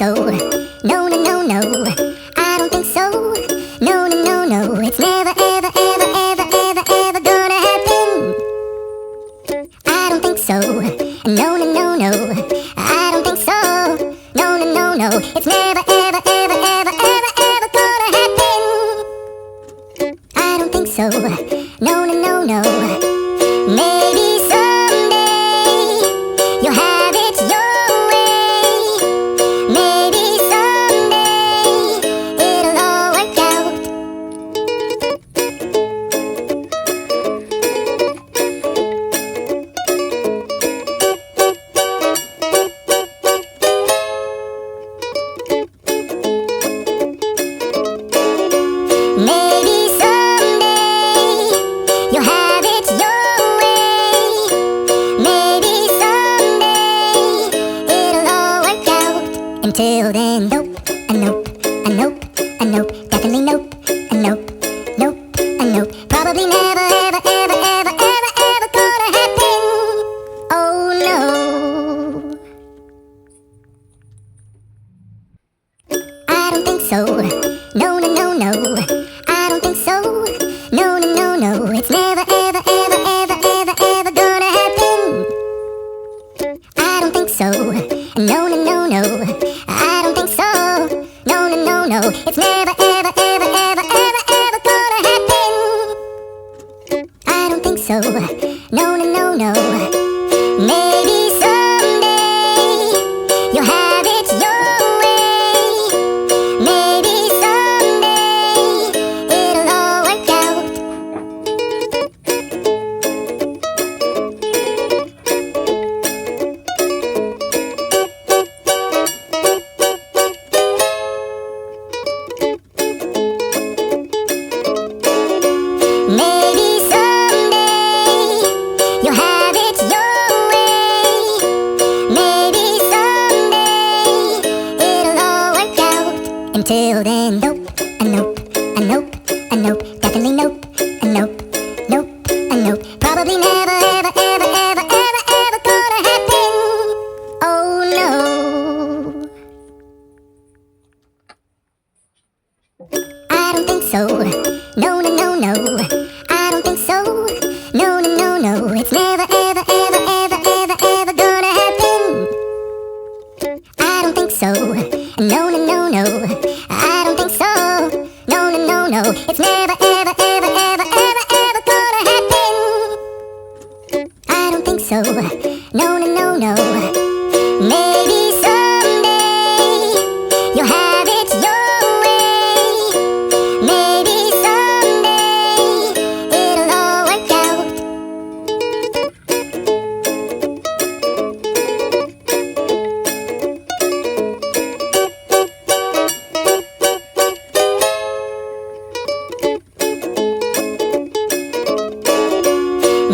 so. No, no, no, no. I don't think so. No, no, no, no. It's never, ever, ever, ever, ever, ever gonna happen. I don't think so. No, no, no, no. I don't think so. No, no, no, no. It's never, ever, ever, ever, ever, ever gonna happen. I don't think so. No, no, no, no. Maybe someday you'll have it your way. Maybe someday it'll all work out. Maybe someday you'll have it your way. Maybe someday it'll all work out. Until then, nope, a nope, a nope, a nope, definitely nope, a nope, nope, a nope. Probably never, ever, ever, ever, ever, ever gonna happen. Oh no. I don't think so. No, no, no, no. I don't think so. No, no, no, no. It's never, ever, ever, ever, ever, ever gonna happen. I don't think so. No, no, no, no. I don't think so. No, no, no, no. It's never, ever, ever, ever, ever, ever gonna happen. I don't think so. No, no, no, no. Maybe someday you'll have it your way. Maybe someday it'll all work out. Maybe someday you'll have it your way. Maybe someday it'll all work out. Until then, nope, a nope, a nope, a nope, definitely nope, a nope, nope, a nope. Probably never, ever, ever, ever, ever, ever gonna happen. Oh no. I don't think so. No, no, no, no. I don't think so. No, no, no, no. It's never, ever, ever, ever, ever, ever gonna happen. I don't think so. No, no, no, no. I don't think so. No, no, no, no. It's never, ever, ever, ever, ever, ever gonna happen. I don't think so. No, no, no, no. Maybe someday you'll have it your way. Maybe someday it'll all work out.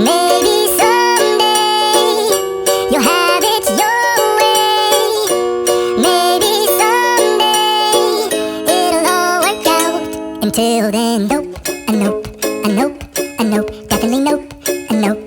Maybe someday you'll have it your way. Maybe someday it'll all work out. Until then, nope, a nope, a nope, a nope, definitely nope, a nope,